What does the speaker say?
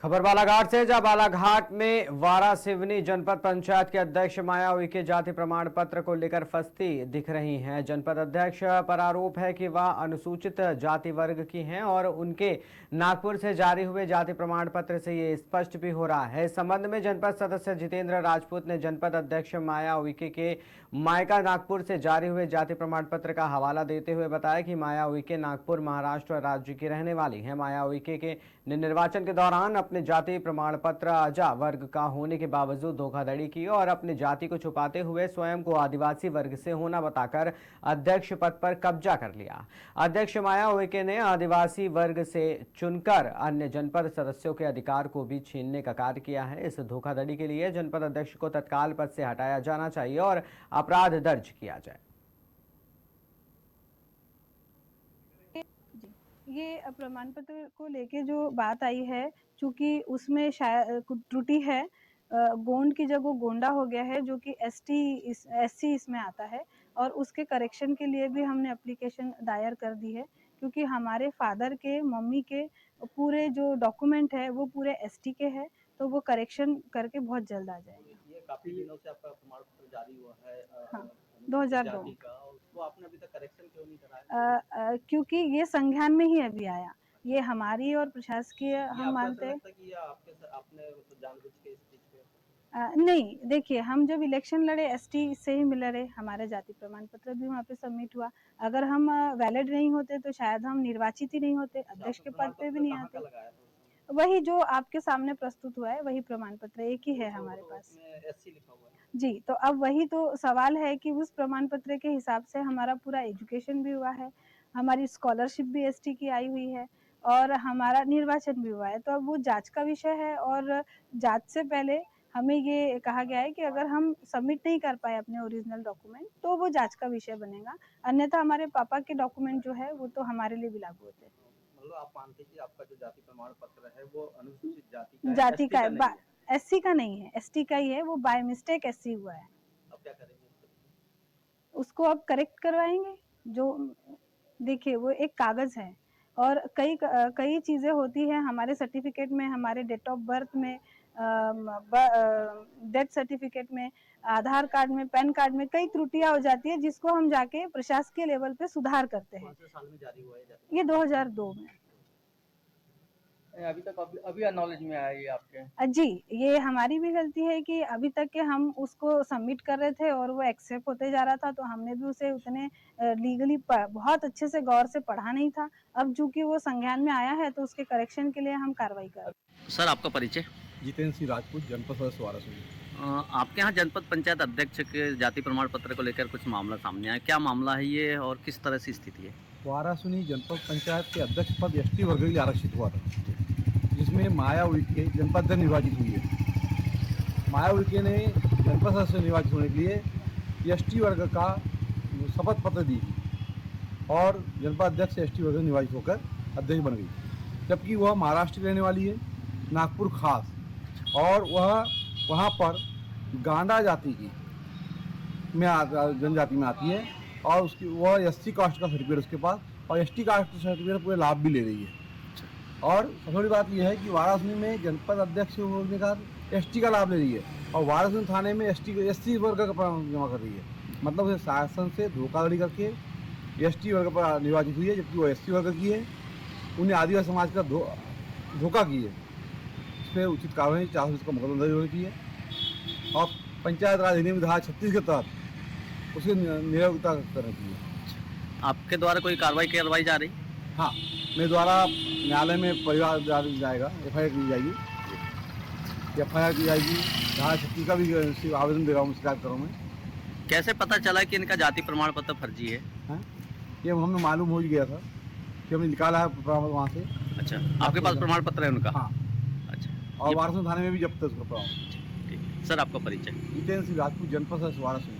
खबर बालाघाट से, जहां बालाघाट में वारासिवनी जनपद पंचायत के अध्यक्ष माया उइके जाति प्रमाण पत्र को लेकर फंसती दिख रही हैं। जनपद अध्यक्ष पर आरोप है कि वह अनुसूचित जाति वर्ग की हैं और उनके नागपुर से जारी हुए जाति प्रमाण पत्र से ये स्पष्ट भी हो रहा है। इस संबंध में जनपद सदस्य जितेंद्र राजपूत ने जनपद अध्यक्ष माया उइके के मायका नागपुर से जारी हुए जाति प्रमाण पत्र का हवाला देते हुए बताया कि माया उइके नागपुर महाराष्ट्र राज्य की रहने वाली है। माया उइके के निर्वाचन के दौरान अपने जाति प्रमाण पत्र अजा वर्ग का होने के बावजूद धोखाधड़ी की और अपनी जाति को छुपाते हुए स्वयं को आदिवासी वर्ग से होना बताकर अध्यक्ष पद पर कब्जा कर लिया। अध्यक्ष माया उइके ने आदिवासी वर्ग से चुनकर अन्य जनपद सदस्यों के अधिकार को भी छीनने का कार्य किया है। इस धोखाधड़ी के लिए जनपद अध्यक्ष को तत्काल पद से हटाया जाना चाहिए और अपराध दर्ज किया जाए। ये प्रमाण पत्र को लेके जो बात आई है, चूंकि उसमें शायद कुछ त्रुटि है, गोंड की जगह गोंडा हो गया है, जो कि एससी इसमें आता है और उसके करेक्शन के लिए भी हमने एप्लीकेशन दायर कर दी है, क्योंकि हमारे फादर के मम्मी के पूरे जो डॉक्यूमेंट है वो पूरे एसटी के हैं, तो वो करेक्शन करके बहुत जल्द आ जाएगा। ये काफी दिनों से आपका प्रमाण पत्र जारी हुआ है, हाँ, 2002 का, उसको आपने अभी तक करेक्शन क्यों नहीं कराया? क्योंकि ये संज्ञान में ही अभी आया। ये हमारी और प्रशासकीय हम मानते हैं कि आपने जानबूझ के इस चीज पे नहीं, देखिए, हम जब इलेक्शन लड़े एसटी से ही लड़े, हमारा जाति प्रमाण पत्र भी वहाँ पे सबमिट हुआ। अगर हम वैलिड नहीं होते तो शायद हम निर्वाचित ही नहीं होते, अध्यक्ष के पद पे भी नहीं आते। वही जो आपके सामने प्रस्तुत हुआ है वही प्रमाण पत्र एक ही है हमारे पास। एससी लिखा हुआ है जी, तो अब वही तो सवाल है कि उस प्रमाण पत्र के हिसाब से हमारा पूरा एजुकेशन भी हुआ है, हमारी स्कॉलरशिप भी एसटी की आई हुई है और हमारा निर्वाचन भी हुआ है। तो अब वो जांच का विषय है और जांच से पहले हमें ये कहा गया है कि अगर हम सबमिट नहीं कर पाए अपने ओरिजिनल डॉक्यूमेंट तो वो जांच का विषय बनेगा, अन्यथा हमारे पापा के डॉक्यूमेंट जो है वो तो हमारे लिए भी लागू होते हैं। मतलब आप मानते हैं कि आपका जो जाति प्रमाण पत्र है वो अनुसूचित जाति का है, एससी का नहीं है, एसटी का ही है, वो बाय मिस्टेक एससी हुआ है। अब क्या करेंगे उसको अब करेक्ट करवाएंगे। जो देखिए, वो एक कागज है और कई चीजें होती हैं हमारे सर्टिफिकेट में, हमारे डेट ऑफ बर्थ में, डेथ सर्टिफिकेट में, आधार कार्ड में, पैन कार्ड में कई त्रुटियां हो जाती है, जिसको हम जाके प्रशासकीय लेवल पे सुधार करते हैं। कौन से साल में जारी हुआ है? ये 2002 में। अभी तक अभी नॉलेज में आया ये आपके? जी, ये हमारी भी गलती है कि अभी तक के हम उसको सबमिट कर रहे थे और वो एक्सेप्ट होते जा रहा था, तो हमने भी उसे उतने लीगली बहुत अच्छे से गौर से पढ़ा नहीं था। अब चूंकि वो संज्ञान में आया है तो उसके करेक्शन के लिए हम कार्रवाई कर रहे हैं। सर, आपका परिचय? जितेंद्र सिंह राजपूत, जनपद सदस्य वारासिवनी। आपके यहाँ जनपद पंचायत अध्यक्ष के जाति प्रमाण पत्र को लेकर कुछ मामला सामने आया, क्या मामला है ये और किस तरह से स्थिति है? वारासिवनी जनपद पंचायत के अध्यक्ष पद एसटी वर्ग के लिए आरक्षित हुआ था, जिसमें माया उइके जनपद अध्यक्ष निर्वाचित हुई है। माया उइके ने जनपद सदस्य निर्वाचित होने के लिए एसटी वर्ग का शपथ पत्र दी थी और जनपद अध्यक्ष से एसटी वर्ग निर्वाचित होकर अध्यक्ष बन गई, जबकि वह महाराष्ट्र की रहने वाली है, नागपुर खास, और वह वहाँ पर गांडा जाति की जनजाति में आती है और उसकी वह एससी कास्ट का सर्टिफिकेट उसके पास और एसटी कास्ट का सर्टिफिकेट पूरे लाभ भी ले रही है। और सबसे बड़ी बात यह है कि वारासिवनी में जनपद अध्यक्ष होने का एसटी का लाभ ले रही है और वारासिवनी थाने में एससी वर्ग का प्रमाण जमा कर रही है। मतलब उसे शासन से धोखाधड़ी करके एसटी वर्ग पर निर्वाचित हुई है, जबकि वो एससी वर्ग की है। उन्हें आदिवासी समाज का धोखा की है। इस पर उचित कार्रवाई 420 का मुकदमा दर्ज होनी चाहिए और पंचायत राज अधिनियम धारा 36 के तहत उसकी निरवता करनी चाहिए। आपके द्वारा कोई कार्रवाई करवाई जा रही? हाँ, मेरे द्वारा न्यायालय में परिवार जाएगा, एफआईआर की जाएगी, धारा 36 का भी आवेदन दे रहा हूँ, शिकायत करूँ मैं। कैसे पता चला कि इनका जाति प्रमाण पत्र फर्जी है? हाँ, ये हमें मालूम हो ही गया था कि हमने निकाला है प्रमाण वहाँ से। अच्छा, आपके पास प्रमाण पत्र है उनका? हाँ। अच्छा, और वारासिवनी थाने में भी जब्त है उसका प्रमाण। ठीक है। सर, आपका परिचय? जितेंद्र सिंह राजपूत, जनपद सदस्य वारासिवनी।